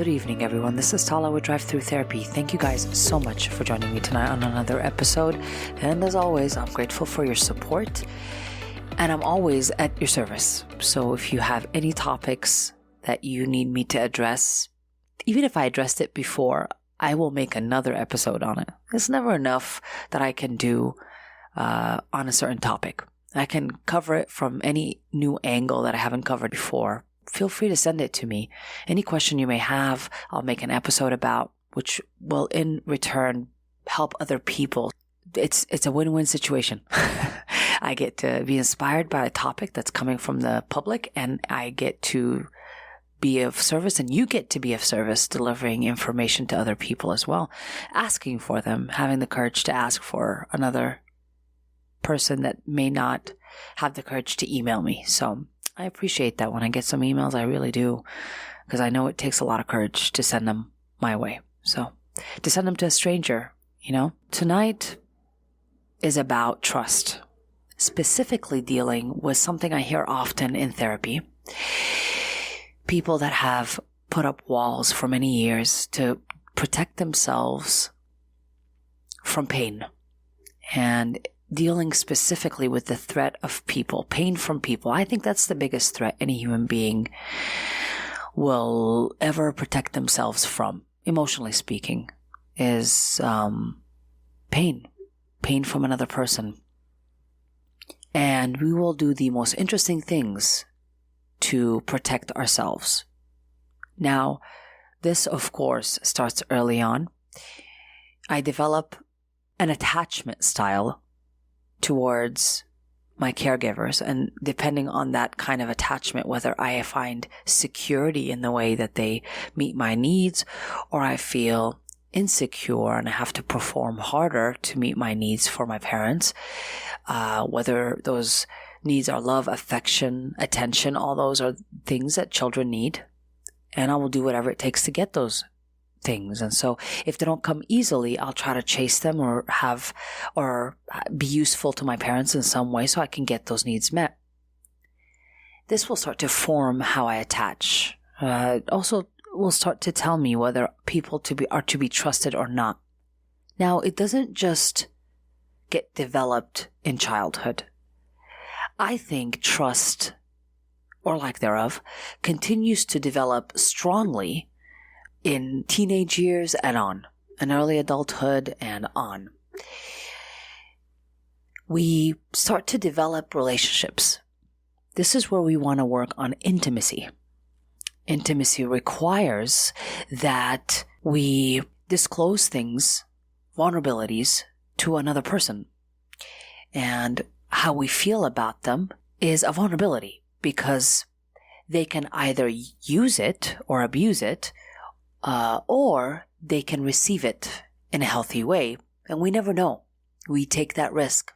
Good evening, everyone. This is Tala with Drive-thru Therapy. Thank you guys so much for joining me tonight on another episode. And as always, I'm grateful for your support and I'm always at your service. So if you have any topics that you need me to address, even if I addressed it before, I will make another episode on it. It's never enough that I can do on a certain topic. I can cover it from any new angle that I haven't covered before. Feel free to send it to me. Any question you may have, I'll make an episode about, which will in return help other people. It's a win-win situation. I get to be inspired by a topic that's coming from the public, and I get to be of service, and you get to be of service delivering information to other people as well, asking for them, having the courage to ask for another person that may not have the courage to email me. So I appreciate that when I get some emails. I really do, because I know it takes a lot of courage to send them my way. So to send them to a stranger, Tonight is about trust, specifically dealing with something I hear often in therapy. People that have put up walls for many years to protect themselves from pain, and dealing specifically with the threat of people, pain from people. I think that's the biggest threat any human being will ever protect themselves from, emotionally speaking, is pain from another person. And we will do the most interesting things to protect ourselves. Now, this, of course, starts early on. I develop an attachment style towards my caregivers, and depending on that kind of attachment, whether I find security in the way that they meet my needs, or I feel insecure and I have to perform harder to meet my needs for my parents, whether those needs are love, affection, attention, all those are things that children need, and I will do whatever it takes to get those things. And so if they don't come easily, I'll try to chase them or be useful to my parents in some way so I can get those needs met. This will start to form how I attach. Also will start to tell me whether people are to be trusted or not. Now, it doesn't just get developed in childhood. I think trust, or lack thereof, continues to develop strongly in teenage years and on, in early adulthood and on. We start to develop relationships. This is where we want to work on intimacy. Intimacy requires that we disclose things, vulnerabilities, to another person. And how we feel about them is a vulnerability, because they can either use it or abuse it, or they can receive it in a healthy way, and we never know. We take that risk.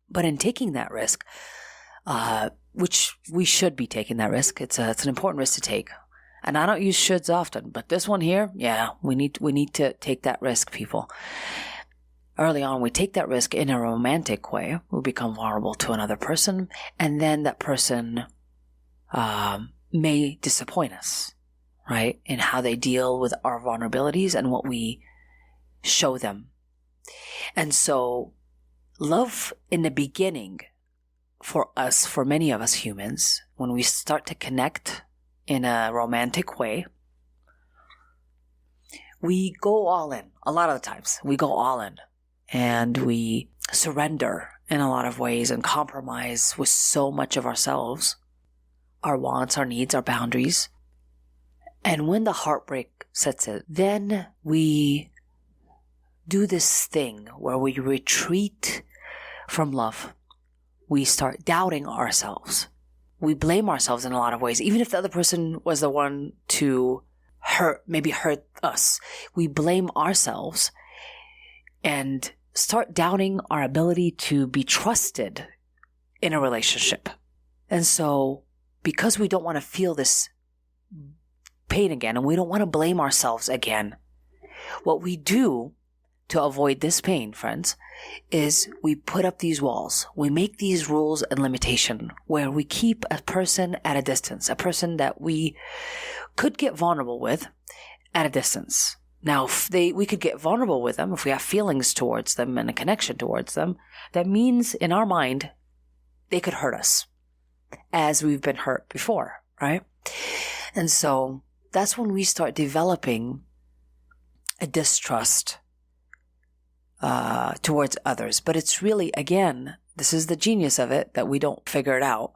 But in taking that risk, which we should be taking that risk, it's an important risk to take. And I don't use shoulds often, but this one here, yeah, we need to take that risk, people. Early on, we take that risk in a romantic way. We become vulnerable to another person, and then that person may disappoint us, right, in how they deal with our vulnerabilities and what we show them. And so love in the beginning for us, for many of us humans, when we start to connect in a romantic way, we go all in. A lot of the times we go all in, and we surrender in a lot of ways and compromise with so much of ourselves, our wants, our needs, our boundaries. And when the heartbreak sets in, then we do this thing where we retreat from love. We start doubting ourselves. We blame ourselves in a lot of ways. Even if the other person was the one to hurt us, we blame ourselves and start doubting our ability to be trusted in a relationship. And so, because we don't want to feel this pain again, and we don't want to blame ourselves again, what we do to avoid this pain, friends, is we put up these walls. We make these rules and limitation where we keep a person at a distance, a person that we could get vulnerable with at a distance. Now, if we could get vulnerable with them, if we have feelings towards them and a connection towards them, that means in our mind, they could hurt us as we've been hurt before, right? And so that's when we start developing a distrust towards others. But it's really, again, this is the genius of it, that we don't figure it out,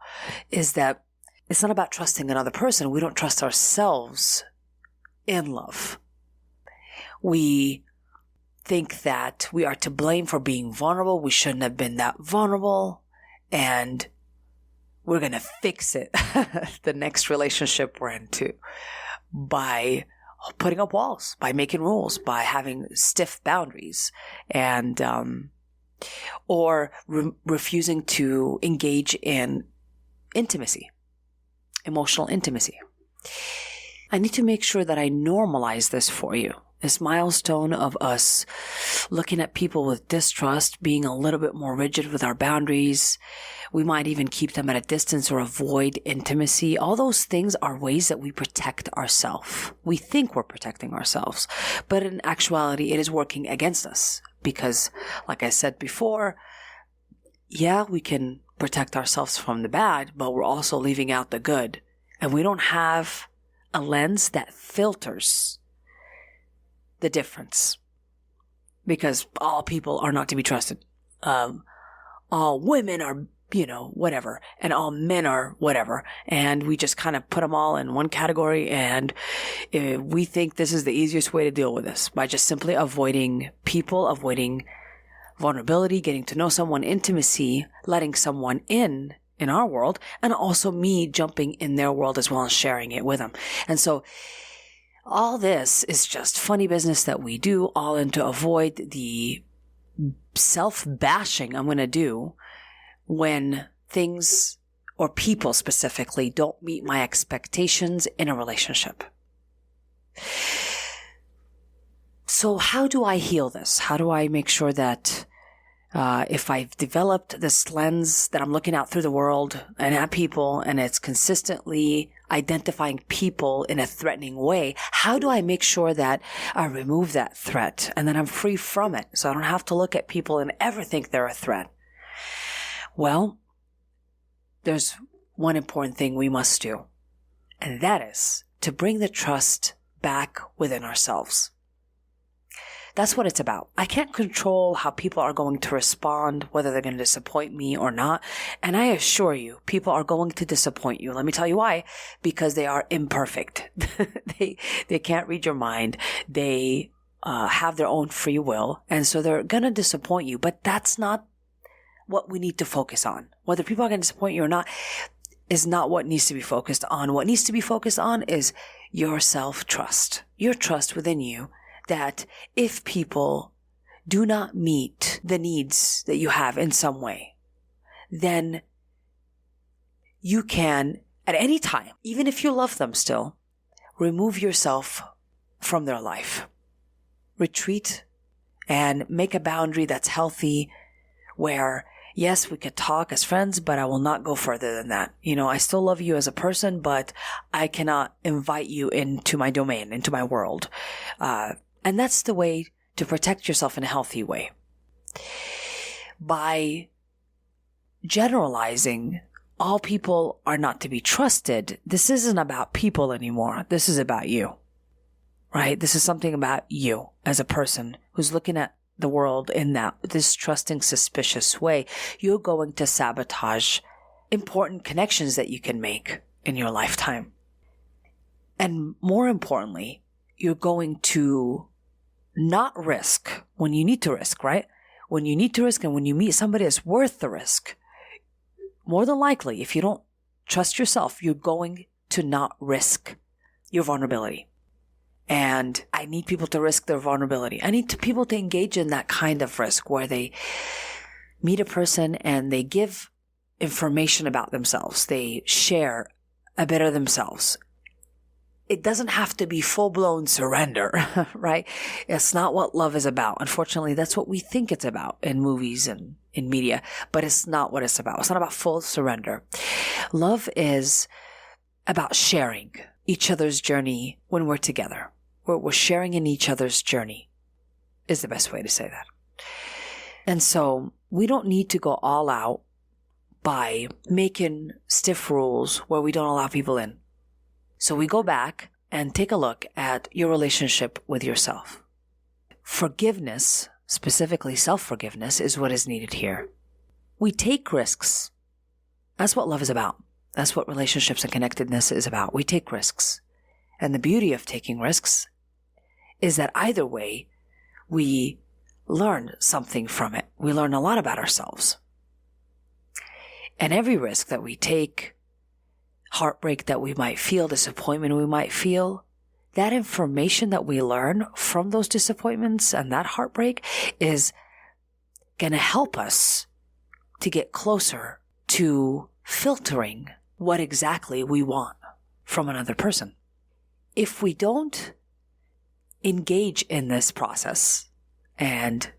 is that it's not about trusting another person. We don't trust ourselves in love. We think that we are to blame for being vulnerable. We shouldn't have been that vulnerable. And we're going to fix it the next relationship we're into by putting up walls, by making rules, by having stiff boundaries, and or refusing to engage in intimacy, emotional intimacy. I need to make sure that I normalize this for you. This milestone of us looking at people with distrust, being a little bit more rigid with our boundaries. We might even keep them at a distance or avoid intimacy. All those things are ways that we protect ourselves. We think we're protecting ourselves, but in actuality, it is working against us because, like I said before, yeah, we can protect ourselves from the bad, but we're also leaving out the good. And we don't have a lens that filters the difference, because all people are not to be trusted. All women are, whatever, and all men are whatever. And we just kind of put them all in one category. And we think this is the easiest way to deal with this, by just simply avoiding people, avoiding vulnerability, getting to know someone, intimacy, letting someone in our world, and also me jumping in their world as well and sharing it with them. And so all this is just funny business that we do, all in to avoid the self-bashing I'm going to do when things or people specifically don't meet my expectations in a relationship. So how do I heal this? How do I make sure that if I've developed this lens that I'm looking out through the world and at people, and it's consistently identifying people in a threatening way, how do I make sure that I remove that threat and that I'm free from it, so I don't have to look at people and ever think they're a threat? Well, there's one important thing we must do, and that is to bring the trust back within ourselves. That's what it's about. I can't control how people are going to respond, whether they're going to disappoint me or not. And I assure you, people are going to disappoint you. Let me tell you why. Because they are imperfect. They can't read your mind. They have their own free will. And so they're going to disappoint you. But that's not what we need to focus on. Whether people are going to disappoint you or not is not what needs to be focused on. What needs to be focused on is your self-trust. Your trust within you, that if people do not meet the needs that you have in some way, then you can, at any time, even if you love them still, remove yourself from their life. Retreat and make a boundary that's healthy, where, yes, we could talk as friends, but I will not go further than that. I still love you as a person, but I cannot invite you into my domain, into my world. And that's the way to protect yourself in a healthy way. By generalizing, all people are not to be trusted, this isn't about people anymore. This is about you, right? This is something about you as a person who's looking at the world in that distrusting, suspicious way. You're going to sabotage important connections that you can make in your lifetime. And more importantly, you're going to not risk when you need to risk, right? When you need to risk and when you meet somebody that's worth the risk, more than likely, if you don't trust yourself, you're going to not risk your vulnerability. And I need people to risk their vulnerability. I need people to engage in that kind of risk where they meet a person and they give information about themselves. They share a bit of themselves. it doesn't have to be full-blown surrender, right? It's not what love is about. Unfortunately, that's what we think it's about in movies and in media, but it's not what it's about. It's not about full surrender. Love is about sharing each other's journey when we're together. We're sharing in each other's journey is the best way to say that. And so we don't need to go all out by making stiff rules where we don't allow people in. So we go back and take a look at your relationship with yourself. Forgiveness, specifically self-forgiveness, is what is needed here. We take risks. That's what love is about. That's what relationships and connectedness is about. We take risks. And the beauty of taking risks is that either way, we learn something from it. We learn a lot about ourselves. And every risk that we take, heartbreak that we might feel, disappointment we might feel, that information that we learn from those disappointments and that heartbreak is going to help us to get closer to filtering what exactly we want from another person. If we don't engage in this process and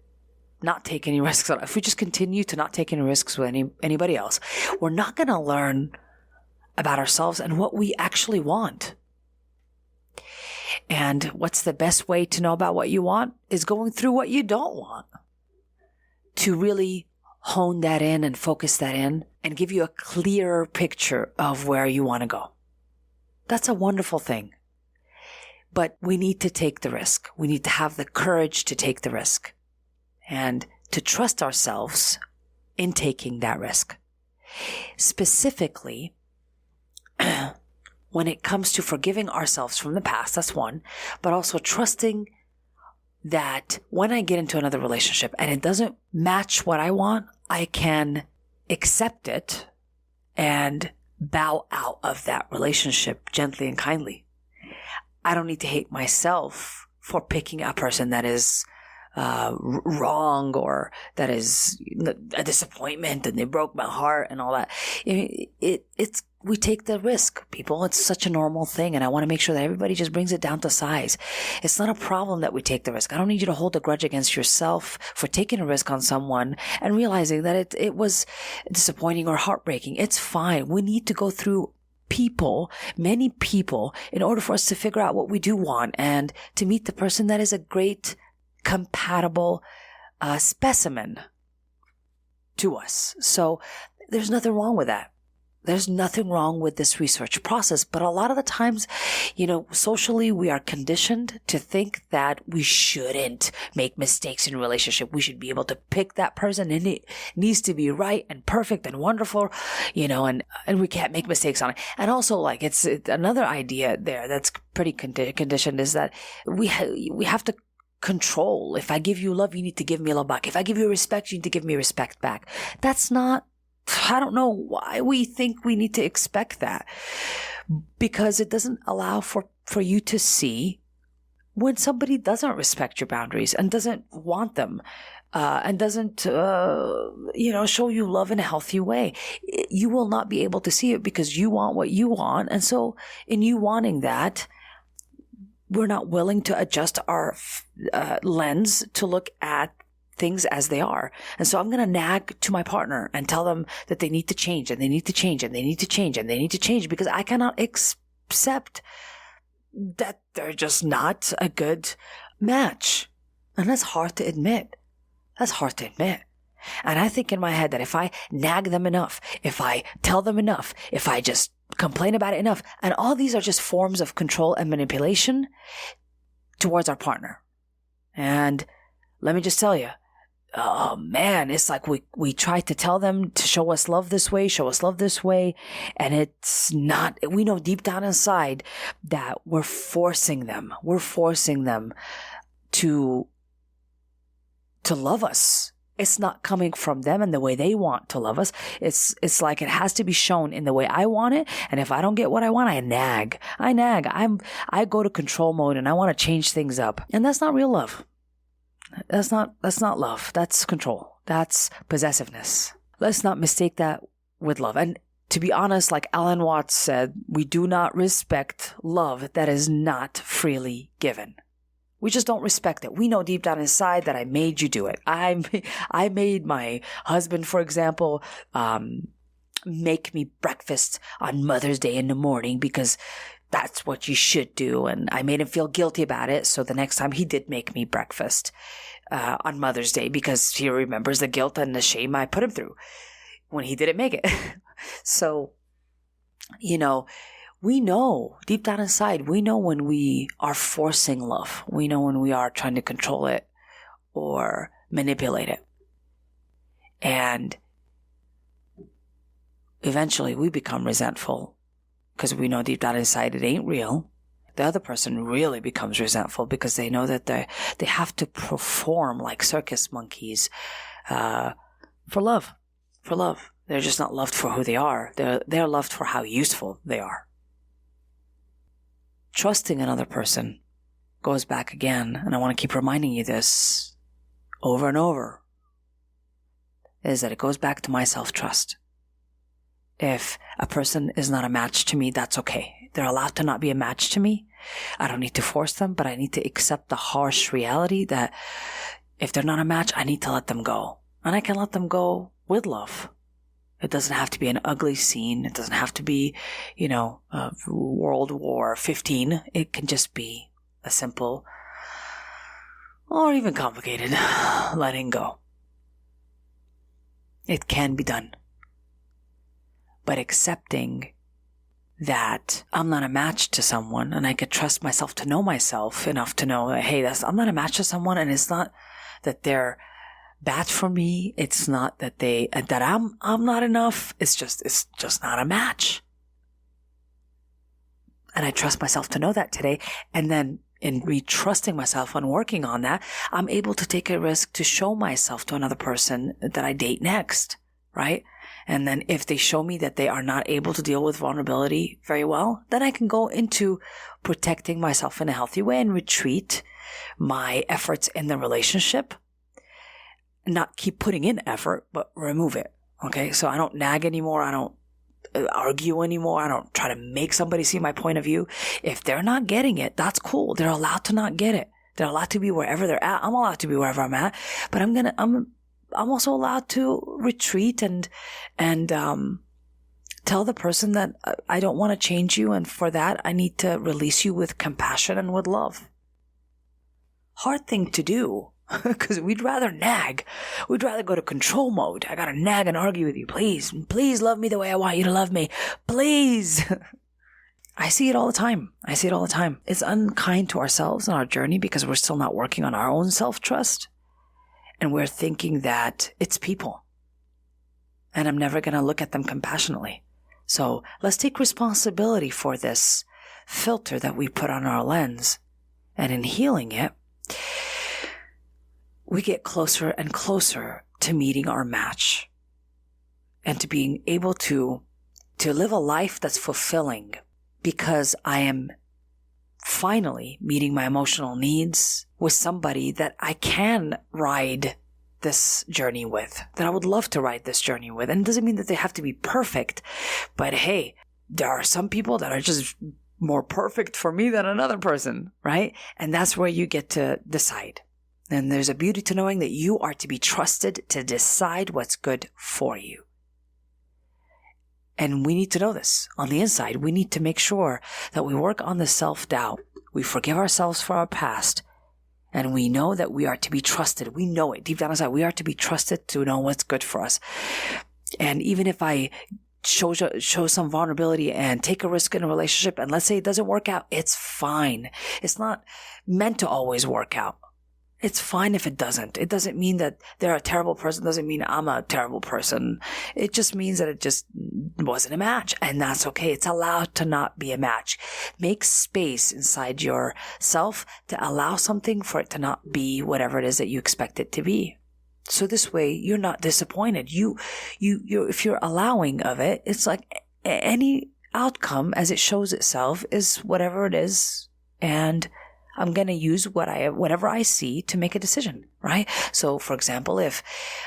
not take any risks, if we just continue to not take any risks with anybody else, we're not going to learn about ourselves and what we actually want. And what's the best way to know about what you want is going through what you don't want, to really hone that in and focus that in and give you a clearer picture of where you want to go. That's a wonderful thing. But we need to take the risk. We need to have the courage to take the risk and to trust ourselves in taking that risk. Specifically, when it comes to forgiving ourselves from the past, that's one, but also trusting that when I get into another relationship and it doesn't match what I want, I can accept it and bow out of that relationship gently and kindly. I don't need to hate myself for picking a person that is wrong or that is a disappointment and they broke my heart and all that. We take the risk, people. It's such a normal thing, and I want to make sure that everybody just brings it down to size. It's not a problem that we take the risk. I don't need you to hold a grudge against yourself for taking a risk on someone and realizing that it was disappointing or heartbreaking. It's fine. We need to go through many people, in order for us to figure out what we do want and to meet the person that is a great, compatible specimen to us. So there's nothing wrong with that. There's nothing wrong with this research process. But a lot of the times, socially we are conditioned to think that we shouldn't make mistakes in a relationship. We should be able to pick that person and it needs to be right and perfect and wonderful, and we can't make mistakes on it. And also it's another idea there that's pretty conditioned is that we have to control. If I give you love, you need to give me love back. If I give you respect, you need to give me respect back. I don't know why we think we need to expect that, because it doesn't allow for you to see when somebody doesn't respect your boundaries and doesn't want them, and doesn't, show you love in a healthy way. You will not be able to see it because you want what you want. And so in you wanting that, we're not willing to adjust our lens to look at things as they are. And so I'm going to nag to my partner and tell them that they need to change and they need to change and they need to change and they need to change, because I cannot accept that they're just not a good match. And that's hard to admit. And I think in my head that if I nag them enough, if I tell them enough, if I just complain about it enough, and all these are just forms of control and manipulation towards our partner. And let me just tell you, oh man, it's like we try to tell them to show us love this way, and it's not. We know deep down inside that we're forcing them to love us. It's not coming from them and the way they want to love us. It's like it has to be shown in the way I want it. And if I don't get what I want, I nag. I go to control mode and I want to change things up. And that's not real love. That's not love. That's control. That's possessiveness. Let's not mistake that with love. And to be honest, like Alan Watts said, we do not respect love that is not freely given. We just don't respect it. We know deep down inside that I made you do it. I made my husband, for example, make me breakfast on Mother's Day in the morning because that's what you should do. And I made him feel guilty about it. So the next time he did make me breakfast on Mother's Day because he remembers the guilt and the shame I put him through when he didn't make it. So, we know deep down inside, we know when we are forcing love. We know when we are trying to control it or manipulate it. And eventually we become resentful because we know deep down inside it ain't real. The other person really becomes resentful because they know that they have to perform like circus monkeys for love. For love. They're just not loved for who they are. They're loved for how useful they are. Trusting another person goes back again, and I want to keep reminding you this over and over, is that it goes back to my self-trust. If a person is not a match to me, that's okay. They're allowed to not be a match to me. I don't need to force them, but I need to accept the harsh reality that if they're not a match, I need to let them go. And I can let them go with love. It doesn't have to be an ugly scene. It doesn't have to be, World War 15. It can just be a simple, or even complicated, letting go. It can be done. But accepting that I'm not a match to someone, and I could trust myself to know myself enough to know, hey, I'm not a match to someone, and it's not that they're bad for me. It's not that I'm not enough. It's just not a match. And I trust myself to know that today. And then in me trusting myself and working on that, I'm able to take a risk to show myself to another person that I date next, right? And then if they show me that they are not able to deal with vulnerability very well, then I can go into protecting myself in a healthy way and retreat my efforts in the relationship. Not keep putting in effort, but remove it. Okay. So I don't nag anymore. I don't argue anymore. I don't try to make somebody see my point of view. If they're not getting it, that's cool. They're allowed to not get it. They're allowed to be wherever they're at. I'm allowed to be wherever I'm at, but I'm also allowed to retreat and tell the person that I don't want to change you. And for that, I need to release you with compassion and with love. Hard thing to do. Because we'd rather nag. We'd rather go to control mode. I gotta nag and argue with you. Please love me the way I want you to love me. Please. I see it all the time. It's unkind to ourselves on our journey because we're still not working on our own self-trust. And we're thinking that it's people. And I'm never gonna look at them compassionately. So let's take responsibility for this filter that we put on our lens. And in healing it, we get closer and closer to meeting our match and to being able to live a life that's fulfilling because I am finally meeting my emotional needs with somebody that I can ride this journey with, that I would love to ride this journey with. And it doesn't mean that they have to be perfect, but hey, there are some people that are just more perfect for me than another person, right? And that's where you get to decide. And there's a beauty to knowing that you are to be trusted to decide what's good for you. And we need to know this on the inside. We need to make sure that we work on the self-doubt. We forgive ourselves for our past. And we know that we are to be trusted. We know it deep down inside. We are to be trusted to know what's good for us. And even if I show some vulnerability and take a risk in a relationship, and let's say it doesn't work out, it's fine. It's not meant to always work out. It's fine if it doesn't. It doesn't mean that they're a terrible person. It doesn't mean I'm a terrible person. It just means that it just wasn't a match. And that's okay. It's allowed to not be a match. Make space inside yourself to allow something for it to not be whatever it is that you expect it to be. So this way, you're not disappointed. If you're allowing of it, it's like any outcome as it shows itself is whatever it is. And I'm going to use whatever I see to make a decision, right? So for example, if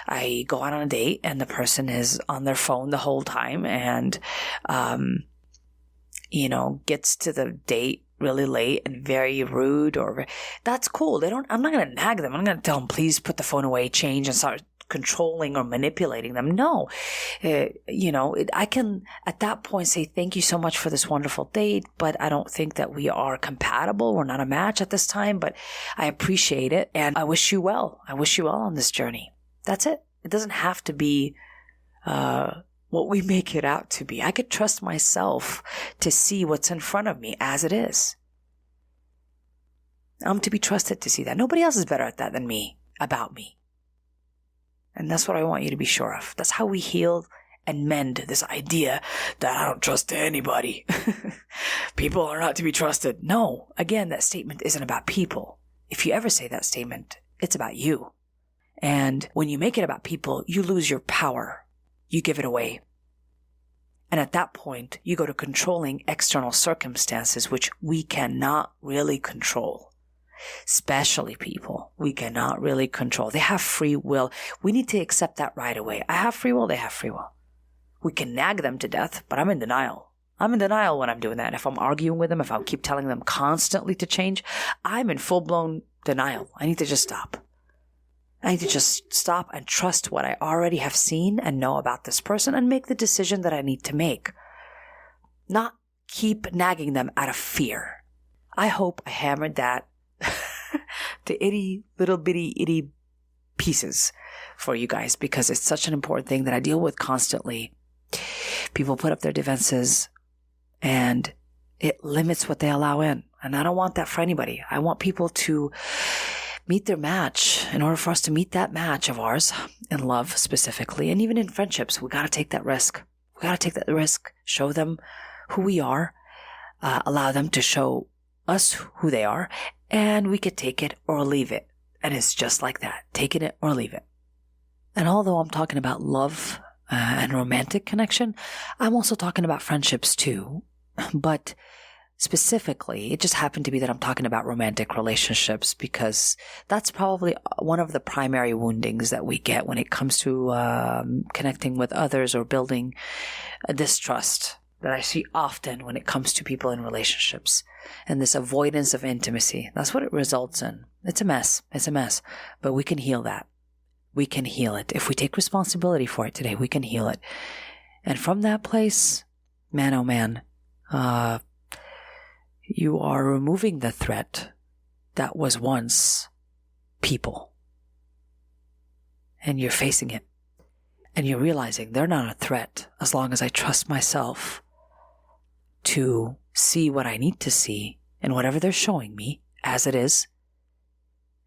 I go out on a date and the person is on their phone the whole time and, gets to the date really late and very rude, that's cool. I'm not going to nag them. I'm not going to tell them, please put the phone away, change, and start controlling or manipulating them. No, I can at that point say, thank you so much for this wonderful date, but I don't think that we are compatible. We're not a match at this time, but I appreciate it. And I wish you well. I wish you well on this journey. That's it. It doesn't have to be, what we make it out to be. I could trust myself to see what's in front of me as it is. I'm to be trusted to see that. Nobody else is better at that than me, about me. And that's what I want you to be sure of. That's how we heal and mend this idea that I don't trust anybody. People are not to be trusted. No, again, that statement isn't about people. If you ever say that statement, it's about you. And when you make it about people, you lose your power. You give it away. And at that point, you go to controlling external circumstances, which we cannot really control. Especially people, we cannot really control. They have free will. We need to accept that right away. I have free will, they have free will. We can nag them to death, but I'm in denial. I'm in denial when I'm doing that. If I'm arguing with them, if I keep telling them constantly to change, I'm in full-blown denial. I need to just stop. I need to just stop and trust what I already have seen and know about this person and make the decision that I need to make. Not keep nagging them out of fear. I hope I hammered that to little bitty pieces for you guys, because it's such an important thing that I deal with constantly. People put up their defenses and it limits what they allow in. And I don't want that for anybody. I want people to meet their match. In order for us to meet that match of ours, in love specifically, and even in friendships, we got to take that risk. We got to take that risk, show them who we are, allow them to show us who they are, and we could take it or leave it. And it's just like that, taking it or leave it. And although I'm talking about love and romantic connection, I'm also talking about friendships too. But specifically, it just happened to be that I'm talking about romantic relationships because that's probably one of the primary woundings that we get when it comes to connecting with others or building a distrust that I see often when it comes to people in relationships. And this avoidance of intimacy, that's what it results in. It's a mess. It's a mess. But we can heal that. We can heal it. If we take responsibility for it today, we can heal it. And from that place, man, oh man, you are removing the threat that was once people. And you're facing it. And you're realizing they're not a threat as long as I trust myself to see what I need to see and whatever they're showing me as it is.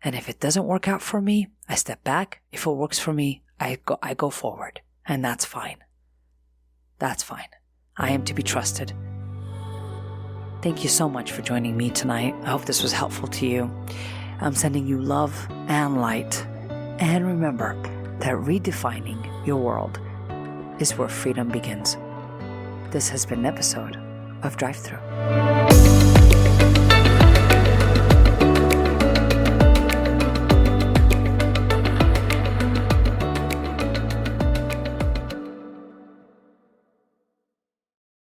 And if it doesn't work out for me, I step back. If it works for me, I go forward. And that's fine. That's fine. I am to be trusted. Thank you so much for joining me tonight. I hope this was helpful to you. I'm sending you love and light. And remember that redefining your world is where freedom begins. This has been an episode of Drive-thru.